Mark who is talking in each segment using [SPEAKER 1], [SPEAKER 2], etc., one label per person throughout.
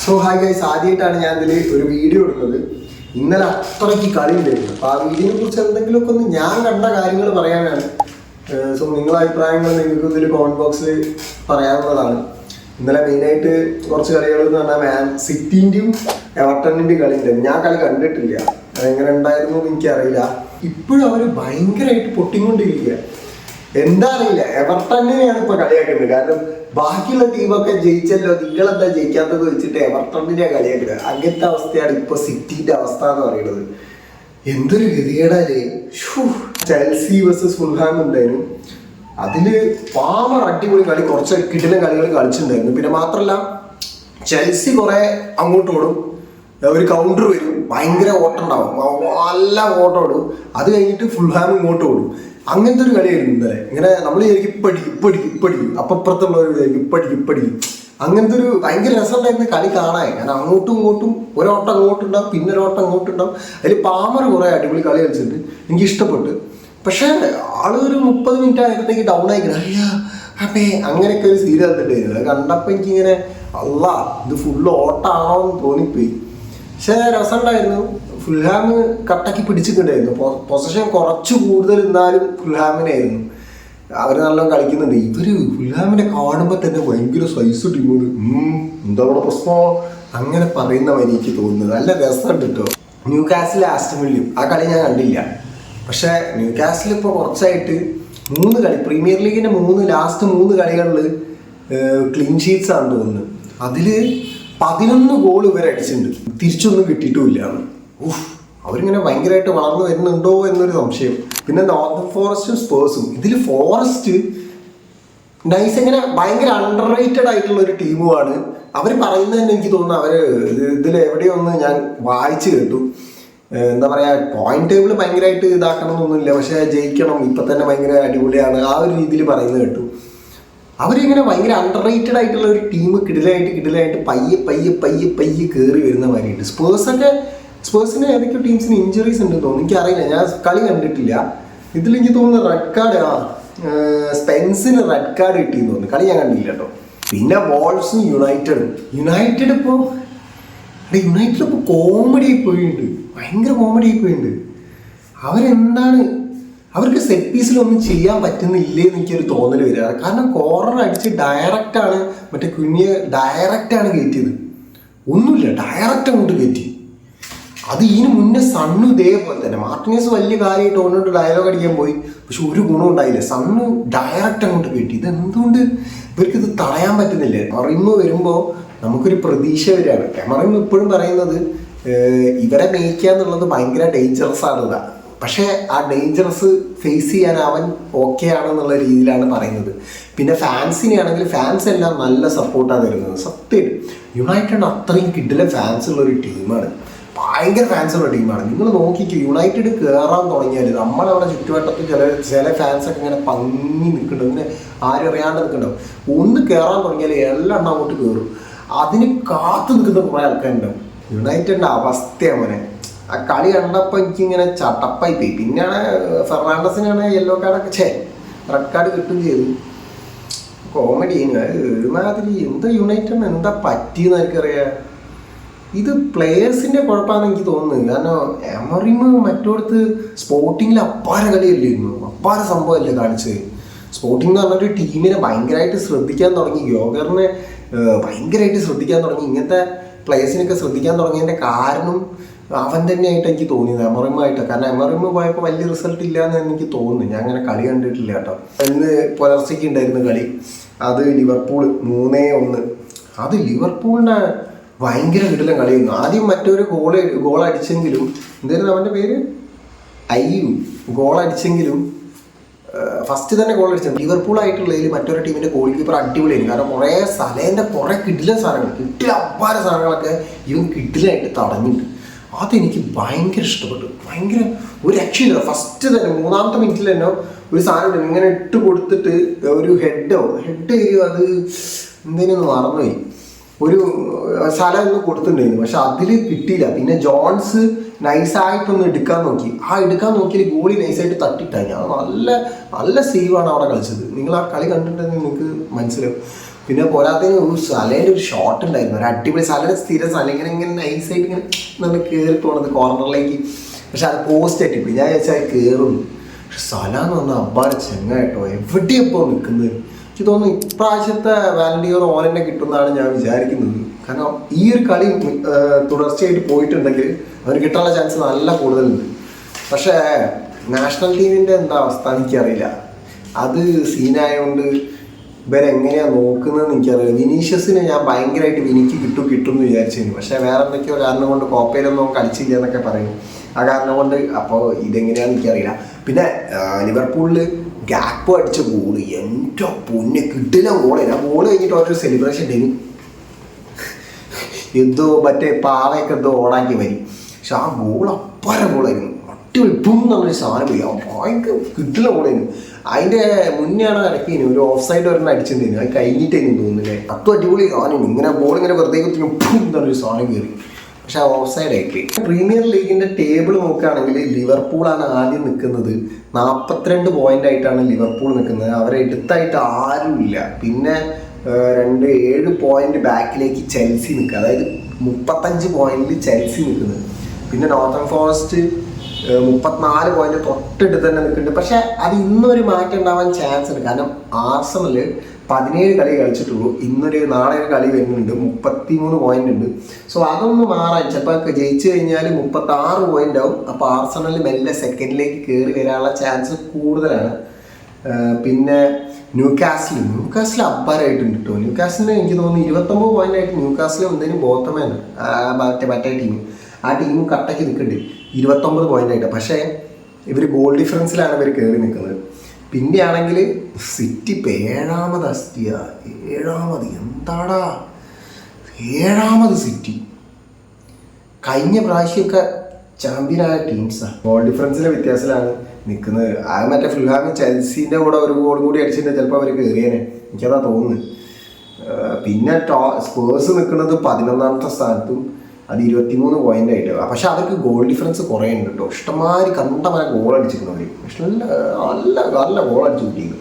[SPEAKER 1] So hi guys, ആദ്യമായിട്ടാണ് ഞാൻ ഇതിൽ ഒരു വീഡിയോ എടുക്കുന്നത്. ഇന്നലെ അത്രയ്ക്ക് കളി ഉണ്ടായിരുന്നു. അപ്പോൾ ആ വീഡിയോയെ കുറിച്ച് എന്തെങ്കിലുമൊക്കെ ഒന്ന് ഞാൻ കണ്ട കാര്യങ്ങൾ പറയാനാണ്. സോ നിങ്ങളുടെ അഭിപ്രായങ്ങൾ നിങ്ങൾക്ക് ഇതിൽ കമന്റ് ബോക്സിൽ പറയാവുന്നതാണ്. ഇന്നലെ മെയിനായിട്ട് കുറച്ച് കളികൾ എന്ന് പറഞ്ഞാൽ മാൻ സിറ്റിൻ്റെയും എവർട്ടണിൻ്റെയും കളി ഉണ്ടായിരുന്നു. ഞാൻ കളി കണ്ടിട്ടില്ല, എങ്ങനെ ഉണ്ടായിരുന്നു എന്ന് എനിക്കറിയില്ല. ഇപ്പോഴും അവർ ഭയങ്കരമായിട്ട് പൊട്ടിക്കൊണ്ടിരിക്കുക. എന്താ അറിയില്ല, എവർട്ടണിനെയാണ് ഇപ്പോൾ കളിയാക്കുന്നത്. കാരണം ബാക്കിയുള്ള ടീമൊക്കെ ജയിച്ചല്ലോ, നിങ്ങളെന്താ ജയിക്കാത്തത് വെച്ചിട്ട് എവർട്ടണിനെ കളിയാക്കുന്നത്. അങ്ങനത്തെ അവസ്ഥയാണ് ഇപ്പോൾ സിറ്റിന്റെ അവസ്ഥ എന്ന് പറയുന്നത്. എന്തൊരു ഗതികേടല്ലേ. ചെൽസി വേഴ്സസ് ഫുൾഹാം ഉണ്ടായിരുന്നു. അതില് പാമർ അടിപൊളി കളി, കുറച്ച് കിടിലൻ കളികൾ കളിച്ചിട്ടുണ്ടായിരുന്നു. പിന്നെ മാത്രമല്ല ചെൽസി കുറെ അങ്ങോട്ട് ഓടും, ഒരു കൗണ്ടർ വരും, ഭയങ്കര ഓട്ടം ഉണ്ടാവും, നല്ല ഓട്ടം ഓടും. അത് കഴിഞ്ഞിട്ട് ഫുൾഹാം ഇങ്ങോട്ട് ഓടും. അങ്ങനത്തെ ഒരു കളിയായിരുന്നു ഇന്നലെ. ഇങ്ങനെ നമ്മൾ വിചാരിക്കും ഇപ്പടിക്കും, അപ്പുറത്തുള്ളവർ വിചാരിക്കും ഇപ്പടിക്കും. അങ്ങനത്തെ ഒരു ഭയങ്കര രസമുണ്ടായിരുന്ന കളി കാണാൻ. കാരണം അങ്ങോട്ടും ഇങ്ങോട്ടും ഒരോട്ടം അങ്ങോട്ടുണ്ടാവും, പിന്നെ ഒരോട്ടം അങ്ങോട്ടുണ്ടാവും. അതിൽ പാമർ കുറെ അടിപൊളി കളി കളിച്ചിട്ട് എനിക്ക് ഇഷ്ടപ്പെട്ടു. പക്ഷെ ആളൊരു 30 മിനിറ്റ് ആയപ്പോഴത്തേക്ക് ഡൗൺ ആയിക്കണം. അപ്പേ അങ്ങനെയൊക്കെ ഒരു സീൻ തന്നിട്ടായിരുന്നു. അത് കണ്ടപ്പോൾ എനിക്കിങ്ങനെ ഇത് ഫുള്ള് ഓട്ടാണോ എന്ന് തോന്നിപ്പോയി. പക്ഷെ രസമുണ്ടായിരുന്നു. ഫുൾഹാം കട്ടക്കി പിടിച്ചിട്ടുണ്ടായിരുന്നു. പൊസിഷൻ കുറച്ച് കൂടുതൽ ഇരുന്നാലും ഫുൾഹാമിനായിരുന്നു. അവർ നല്ലോണം കളിക്കുന്നുണ്ട്. ഇവര് ഫുൾഹാമിനെ കാണുമ്പോൾ തന്നെ ഭയങ്കര സൈസ് ടീമാണ്. എന്താ ഇവിടെ പ്രശ്നം അങ്ങനെ പറയുന്ന എനിക്ക് തോന്നുന്നത്. നല്ല രസമുണ്ട് കേട്ടോ. ന്യൂ കാസിൽ ആസ്റ്റൺ വില്ലയും ആ കളി ഞാൻ കണ്ടില്ല. പക്ഷെ ന്യൂ കാസിൽ ഇപ്പോൾ കുറച്ചായിട്ട് 3 കളി, പ്രീമിയർ ലീഗിന്റെ ലാസ്റ്റ് 3 കളികളിൽ ക്ലീൻ ഷീറ്റ്സ് ആണ് തോന്നുന്നത്. അതില് 11 ഗോൾ ഇവർ അടിച്ചിട്ടുണ്ട്. തിരിച്ചൊന്നും കിട്ടിയിട്ടുമില്ല. അവരിങ്ങനെ ഭയങ്കരമായിട്ട് വളർന്നു വരുന്നുണ്ടോ എന്നൊരു സംശയം. പിന്നെ നോർത്ത് ഫോറസ്റ്റും സ്പേഴ്സും. ഇതിൽ ഫോറസ്റ്റ് നൈസ് ഇങ്ങനെ ഭയങ്കര അണ്ടർ റേറ്റഡ് ആയിട്ടുള്ള ഒരു ടീമുമാണ്. അവർ പറയുന്നത് തന്നെ എനിക്ക് തോന്നുന്നു അവർ ഇതിൽ എവിടെയൊന്ന് ഞാൻ വായിച്ചു കേട്ടു. എന്താ പറയുക, പോയിന്റ് ടേബിൾ ഭയങ്കരമായിട്ട് ഇതാക്കണം എന്നൊന്നുമില്ല, പക്ഷെ ജയിക്കണം, ഇപ്പം തന്നെ ഭയങ്കര അടിപൊളിയാണ്, ആ ഒരു രീതിയിൽ പറയുന്നത് കേട്ടു. അവരിങ്ങനെ ഭയങ്കര അണ്ടർ റേറ്റഡ് ആയിട്ടുള്ള ഒരു ടീം കിടിലായിട്ട് പയ്യെ കയറി വരുന്ന മാതിരിയുണ്ട്. സ്പേഴ്സിന് ഏതൊക്കെ ടീംസിന് ഇഞ്ചുറീസ് ഉണ്ട് തോന്നുന്നു, എനിക്കറിയില്ല, ഞാൻ കളി കണ്ടിട്ടില്ല. ഇതിലെനിക്ക് തോന്നുന്നു റെഡ് കാർഡ്, സ്പെൻസിന് റെഡ് കാർഡ് കിട്ടിയെന്ന് തോന്നുന്നു. കളി ഞാൻ കണ്ടില്ല കേട്ടോ. പിന്നെ വോൾസും യുണൈറ്റഡ് ഇപ്പോൾ കോമഡി ആയി പോയിട്ടുണ്ട്, ഭയങ്കര കോമഡി ആയി പോയിട്ടുണ്ട്. അവർക്ക് സെറ്റ് പീസിലൊന്നും ചെയ്യാൻ പറ്റുന്നില്ലേ എന്ന് എനിക്കൊരു തോന്നൽ വരിക. കാരണം കോർണർ അടിച്ച് ഡയറക്റ്റാണ് ഡയറക്റ്റാണ് കയറ്റിയത്. ഒന്നുമില്ല, ഡയറക്റ്റ് അങ്ങോട്ട് കയറ്റി. അത് ഇതിന് മുന്നേ സണ്ണു ഇതേപോലെ തന്നെ. മാർട്ടിനസ് വലിയ കാര്യമായിട്ട് ഓനോട്ട് ഡയലോഗ് അടിക്കാൻ പോയി, പക്ഷെ ഒരു ഗുണം ഉണ്ടായില്ല. സണ്ണു ഡയറക്റ്റ് അങ്ങോട്ട് കയറ്റി. ഇത് എന്തുകൊണ്ട് ഇവർക്കിത് തടയാൻ പറ്റുന്നില്ല? എമറിമ്മ് വരുമ്പോൾ നമുക്കൊരു പ്രതീക്ഷ വരികയാണ്. എമറിമ്മ് ഇപ്പോഴും പറയുന്നത് ഇവരെ മേയ്ക്കുക എന്നുള്ളത് ഭയങ്കര ഡേഞ്ചറസ് ആണ്. പക്ഷേ ആ ഡേഞ്ചറസ് ഫേസ് ചെയ്യാൻ അവൻ ഓക്കെ ആണെന്നുള്ള രീതിയിലാണ് പറയുന്നത്. പിന്നെ ഫാൻസിനെയാണെങ്കിൽ ഫാൻസ് എല്ലാം നല്ല സപ്പോർട്ടാണ് തരുന്നത്. സത്യം യുണൈറ്റഡ് അത്രയും കിഡിലെ ഫാൻസ് ഉള്ളൊരു ടീമാണ്, ഭയങ്കര ഫാൻസ് ഉള്ള ടീമാണ്. നിങ്ങൾ നോക്കിക്കോ, യുണൈറ്റഡ് കയറാൻ തുടങ്ങിയാൽ നമ്മളവിടെ ചുറ്റുവട്ടത്ത് ചില ഫാൻസൊക്കെ ഇങ്ങനെ പങ്ങി നിൽക്കുന്നുണ്ടാവും, ഇങ്ങനെ ആരും അറിയാണ്ട് നിൽക്കുന്നുണ്ടാവും. ഒന്ന് കയറാൻ തുടങ്ങിയാൽ എല്ലാം അങ്ങോട്ട് കയറും. അതിന് കാത്തു നിൽക്കുന്ന കുറേ ആൾക്കാരുണ്ടാവും. യുണൈറ്റഡിൻ്റെ അവസ്ഥയാണ്. ആ കളി കണ്ടപ്പോൾ എനിക്കിങ്ങനെ ചട്ടപ്പായി പോയി. പിന്നെയാണ് ഫെർണാണ്ടസിനാണ് യെല്ലോ കാർഡൊക്കെ റെഡ് കാർഡ് കിട്ടുകയും ചെയ്തു. കോമഡി ഒരുമാതിരി. എന്താ യുണൈറ്റഡിന് എന്താ പറ്റിയെന്ന് എനിക്കറിയാം. ഇത് പ്ലേയേഴ്സിന്റെ കുഴപ്പമാണെന്ന് എനിക്ക് തോന്നുന്നത്. കാരണം എമറിമ്മ് മറ്റോടത്ത് സ്പോർട്ടിങ്ങിൽ അപ്പാര കളിയല്ലായിരുന്നു, അപ്പാര സംഭവമല്ലേ കാണിച്ചത്. സ്പോർട്ടിംഗ് എന്ന് പറഞ്ഞൊരു ടീമിനെ ഭയങ്കരമായിട്ട് ശ്രദ്ധിക്കാൻ തുടങ്ങി, യോഗറിനെ ഭയങ്കരമായിട്ട് ശ്രദ്ധിക്കാൻ തുടങ്ങി. ഇങ്ങനത്തെ പ്ലേയേഴ്സിനൊക്കെ ശ്രദ്ധിക്കാൻ തുടങ്ങിയതിൻ്റെ കാരണം അവൻ തന്നെയായിട്ട് എനിക്ക് തോന്നിയത്, എമറിമ്മായിട്ട്. കാരണം എമറിമ്മ് പോയപ്പോൾ വലിയ റിസൾട്ട് ഇല്ല എന്ന് എനിക്ക് തോന്നുന്നു. ഞാൻ അങ്ങനെ കളി കണ്ടിട്ടില്ല കേട്ടോ. ഇന്ന് പുലർച്ചയ്ക്ക് ഉണ്ടായിരുന്ന കളി, അത് ലിവർപൂൾ 3-1. അത് ലിവർപൂളിൻ്റെ ഭയങ്കര കിടിലൻ കളിയായിരുന്നു. ആദ്യം മറ്റൊരു ഗോൾ അടിച്ചെങ്കിലും, എന്തായിരുന്നു അവൻ്റെ പേര്, ഗോൾ അടിച്ചെങ്കിലും ഫസ്റ്റ് തന്നെ ഗോൾ അടിച്ചത് ലിവർപൂൾ ആയിട്ടുള്ളതിൽ മറ്റൊരു ടീമിൻ്റെ ഗോൾ കീപ്പർ അടിപൊളിയായിരുന്നു. കാരണം കുറേ സലേൻ്റെ കുറേ കിടിലൻ സാധനങ്ങൾ, അപ്പാര സാധനങ്ങളൊക്കെ ഇവൻ കിടിലായിട്ട് തടഞ്ഞിട്ടുണ്ട്. അതെനിക്ക് ഭയങ്കര ഇഷ്ടപ്പെട്ടു. ഭയങ്കര ഒരു രക്ഷയില്ല. ഫസ്റ്റ് തന്നെ 3ാമത്തെ മിനിറ്റിൽ തന്നെ ഒരു സാധനം ഇങ്ങനെ ഇട്ട് കൊടുത്തിട്ട് ഒരു ഹെഡ് ഏരിയ, അത് എന്തേനൊന്ന് മറന്നുപോയി, ഒരു സ്ഥലം ഒന്ന് കൊടുത്തിട്ടുണ്ടായിരുന്നു. പക്ഷെ അതിൽ കിട്ടിയില്ല. പിന്നെ ജോൺസ് നൈസായിട്ടൊന്ന് എടുക്കാൻ നോക്കിയാൽ ഗോളി നൈസായിട്ട് തട്ടിട്ടായി. അത് നല്ല സേവാണ് അവിടെ കളിച്ചത്. നിങ്ങൾ ആ കളി കണ്ടിട്ടുണ്ടെങ്കിൽ നിങ്ങൾക്ക് മനസ്സിലാവും. പിന്നെ പോരാത്തതിന് ഒരു സലയുടെ ഒരു ഷോട്ട് ഉണ്ടായിരുന്നു, ഒരു അടിപൊളി സലയുടെ സ്ഥിരം സല ഇങ്ങനെ ഇങ്ങനെ നൈസായിട്ട് ഇങ്ങനെ നമ്മൾ കയറി പോണത് കോർണറിലേക്ക്. പക്ഷെ അത് പോസ്റ്റ് അടിപ്പോയി. ഞാൻ വിചാരിച്ചാൽ അത് കയറുന്നു. പക്ഷെ സല എന്ന് പറഞ്ഞാൽ അബ്ബാടെ ചെങ്ങായിട്ടോ, എവിടെയപ്പോൾ നിൽക്കുന്നത്. എനിക്ക് തോന്നുന്നു ഇപ്രാവശ്യത്തെ വാലന്റിയർ ഓനെന്നെ കിട്ടുമെന്നാണ് ഞാൻ വിചാരിക്കുന്നത്. കാരണം ഈ ഒരു കളി തുടർച്ചയായിട്ട് പോയിട്ടുണ്ടെങ്കിൽ അവന് കിട്ടാനുള്ള ചാൻസ് നല്ല കൂടുതലുണ്ട്. പക്ഷേ നാഷണൽ ടീമിൻ്റെ എന്താ അവസ്ഥ എനിക്കറിയില്ല. അത് സീനായതുകൊണ്ട് ഇവരെങ്ങനെയാണ് നോക്കുന്നതെന്ന് എനിക്കറിയില്ല. വിനീഷ്യസിന് ഞാൻ ഭയങ്കരമായിട്ട് വിനിക്ക് കിട്ടും എന്ന് വിചാരിച്ചിരുന്നു. പക്ഷേ വേറെ എന്തൊക്കെയോ കാരണം കൊണ്ട് കോപ്പയിലൊന്നും കളിച്ചില്ല എന്നൊക്കെ പറയുന്നു. ആ കാരണം കൊണ്ട് അപ്പോൾ ഇതെങ്ങനെയാണെന്ന് എനിക്കറിയില്ല. പിന്നെ ലിവർപൂളിൽ ഗ്യാപ്പ് അടിച്ച ഗോള്, എൻ്റെ പൊന്നെ കിട്ടില്ല ഗോളായിരുന്നു. ആ ഗോള് കഴിഞ്ഞിട്ട് ഓരോ സെലിബ്രേഷൻ ഉണ്ടായിരുന്നു. എന്തോ മറ്റേ പാവയൊക്കെ എന്തോ ഓണാക്കി വരും. പക്ഷെ ആ ഗോൾ അപ്പാര ഗോളായിരുന്നു. അടിപൊളി ഇപ്പം എന്നുള്ളൊരു സാധനം പോയി. ഭയങ്കര കിട്ടില്ല ഗോളായിരുന്നു. അതിൻ്റെ മുന്നെയാണ് ഇടയ്ക്കിന് ഒരു ഓഫ് സൈഡ് ഒരെണ്ണം അടിച്ചിട്ടുണ്ടായിരുന്നു. അത് കഴിഞ്ഞിട്ടേനും തോന്നുന്നില്ലേ. അത്തും അടിപൊളി സാധനം. ഇങ്ങനെ ബോൾ ഇങ്ങനെ വെറുതെ കുത്തിനും എന്നുള്ളൊരു സാധനം കയറി. പക്ഷെ ആ ഓഫ് സൈഡ് ആയിപ്പോയി. പ്രീമിയർ ലീഗിൻ്റെ ടേബിൾ നോക്കുകയാണെങ്കിൽ ലിവർപൂളാണ് ആദ്യം നിൽക്കുന്നത്. 42 പോയിന്റ് ആയിട്ടാണ് ലിവർപൂൾ നിൽക്കുന്നത്. അവരെ എടുത്തായിട്ട് ആരുമില്ല. പിന്നെ 7 പോയിന്റ് ബാക്കിലേക്ക് ചെൽസി നിൽക്കുക. അതായത് 35 പോയിന്റിൽ ചെൽസി നിൽക്കുന്നത്. പിന്നെ നോർത്തേൺ ഫോറസ്റ്റ് 34 പോയിന്റ് തൊട്ടടുത്ത് തന്നെ നിൽക്കുന്നുണ്ട്. പക്ഷെ അത് ഇന്നൊരു മാറ്റം ഉണ്ടാവാൻ ചാൻസ് ഉണ്ട്. കാരണം ആർസണൽ 17 കളി കളിച്ചിട്ടുള്ളൂ. നാളെ ഒരു കളി വരുന്നുണ്ട്, 33 പോയിന്റ് ഉണ്ട്. സോ അതൊന്ന് മാറാൻ ചിലപ്പോൾ ജയിച്ചു കഴിഞ്ഞാൽ 36 പോയിന്റ് ആവും. അപ്പോൾ ആർസണൽ മെല്ലെ സെക്കൻഡിലേക്ക് കയറി വരാനുള്ള ചാൻസ് കൂടുതലാണ്. പിന്നെ ന്യൂകാസിൽ അബ്ബാരായിട്ടുണ്ട് കേട്ടോ. ന്യൂകാസിലിന് എനിക്ക് തോന്നുന്നു 29 പോയിന്റ് ആയിട്ട് ന്യൂകാസിലും എന്തെങ്കിലും ബോത്തമാണ് മറ്റേ ടീം. ആ ടീമും കട്ടയ്ക്ക് നിൽക്കുന്നുണ്ട് 29 പോയിന്റ് ആയിട്ട്. പക്ഷേ ഇവർ ഗോൾ ഡിഫറൻസിലാണ് ഇവർ കയറി നിൽക്കുന്നത്. പിന്നെയാണെങ്കിൽ സിറ്റി ഇപ്പോൾ 7ാമത് എന്താടാ 7ാമത് സിറ്റി. കഴിഞ്ഞ പ്രാവശ്യമൊക്കെ ചാമ്പ്യനായ ടീംസാണ്. ഗോൾ ഡിഫറൻസിൻ്റെ വ്യത്യാസത്തിലാണ് നിൽക്കുന്നത്. അത് മറ്റേ ഫുൾഹാമിൽ ചെൽസീൻ്റെ കൂടെ ഒരു ഗോളും കൂടി അടിച്ചിട്ട് ചിലപ്പോൾ അവർ കയറിയേനെ, എനിക്കതാ തോന്നുന്നത്. പിന്നെ സ്പേഴ്സ് നിൽക്കുന്നത് 11ാമത്തെ സ്ഥാനത്തും, അത് 23 പോയിന്റ് ആയിട്ട്. പക്ഷെ അവർക്ക് ഗോൾ ഡിഫറൻസ് കുറേ ഉണ്ട് കേട്ടോ. ഇഷ്ടംമാതിരി കണ്ടമാരെ ഗോൾ അടിച്ചിരിക്കുന്നവർ. പക്ഷെ നല്ല ഗോൾ അടിച്ചു കിട്ടിയിരുന്നു.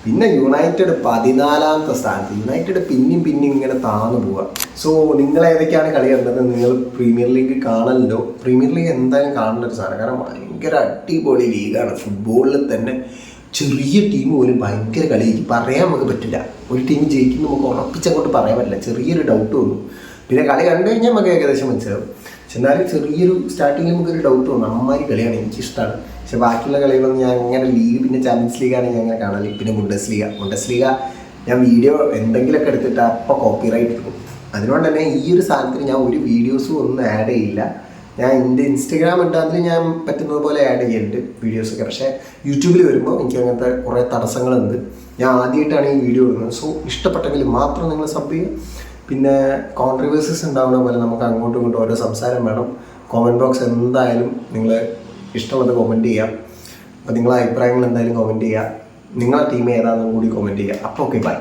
[SPEAKER 1] പിന്നെ യുണൈറ്റഡ് 14ാമത്തെ സ്ഥാനത്ത്. യുണൈറ്റഡ് പിന്നെയും ഇങ്ങനെ താന്നു പോവുക. സോ നിങ്ങൾ ഏതൊക്കെയാണ് കളി കണ്ടത്? നിങ്ങൾ പ്രീമിയർ ലീഗ് കാണലുണ്ടോ? പ്രീമിയർ ലീഗ് എന്തായാലും കാണേണ്ട ഒരു സാധനം. കാരണം ഭയങ്കര അടിപൊളി ലീഗാണ്. ഫുട്ബോളിൽ തന്നെ ചെറിയ ടീം പോലും ഭയങ്കര കളി പറയാൻ നമുക്ക് പറ്റില്ല. ഒരു ടീം ജയിക്കും നമുക്ക് ഉറപ്പിച്ചങ്ങോട്ട് പറയാൻ പറ്റില്ല. ചെറിയൊരു ഡൗട്ട് വന്നു. പിന്നെ കളി കണ്ടു കഴിഞ്ഞാൽ നമുക്ക് ഏകദേശം മനസ്സിലാവും. പക്ഷെ എന്നാലും ചെറിയൊരു സ്റ്റാർട്ടിങ്ങിൽ നമുക്കൊരു ഡൗട്ട് തോന്നും. അമ്മമാരി കളിയാണ്, എനിക്കിഷ്ടമാണ്. പക്ഷെ ബാക്കിയുള്ള കളികളൊന്നും ഞാൻ അങ്ങനെ ലീഗ്, പിന്നെ ചാമ്പ്യൻസ് ലീഗാണ് ഞാൻ അങ്ങനെ കാണല്. പിന്നെ മുണ്ടസ് ലീഗ ഞാൻ വീഡിയോ എന്തെങ്കിലുമൊക്കെ എടുത്തിട്ട് അപ്പോൾ കോപ്പിറൈറ്റ് എടുക്കും. അതുകൊണ്ട് തന്നെ ഈ ഒരു സാധനത്തിന് ഞാൻ ഒരു വീഡിയോസും ഒന്നും ആഡ് ചെയ്യില്ല. ഞാൻ എൻ്റെ ഇൻസ്റ്റഗ്രാം ഉണ്ട്, അതിൽ ഞാൻ പറ്റുന്നത് പോലെ ആഡ് ചെയ്യുന്നുണ്ട് വീഡിയോസൊക്കെ. പക്ഷേ യൂട്യൂബിൽ വരുമ്പോൾ എനിക്ക് അങ്ങനത്തെ കുറേ തടസ്സങ്ങളുണ്ട്. ഞാൻ ആദ്യമായിട്ടാണ് ഈ വീഡിയോ ഇടുന്നത്. സോ ഇഷ്ടപ്പെട്ടെങ്കിൽ മാത്രം നിങ്ങൾ സബ് ചെയ്യുക. പിന്നെ കോൺട്രവേഴ്സീസ് ഉണ്ടാവുന്ന പോലെ നമുക്ക് അങ്ങോട്ടും ഇങ്ങോട്ടും ഓരോ സംസാരം വേണം. കോമൻറ്റ് ബോക്സ് എന്തായാലും നിങ്ങൾ ഇഷ്ടമുള്ളത് കമൻറ്റ് ചെയ്യാം. അപ്പോൾ നിങ്ങളെ അഭിപ്രായങ്ങൾ എന്തായാലും കമൻറ്റ് ചെയ്യുക. നിങ്ങളെ ടീം ഏതാണെന്നും കൂടി കമൻറ്റ് ചെയ്യുക. അപ്പോൾ ഓക്കെ, ബൈ.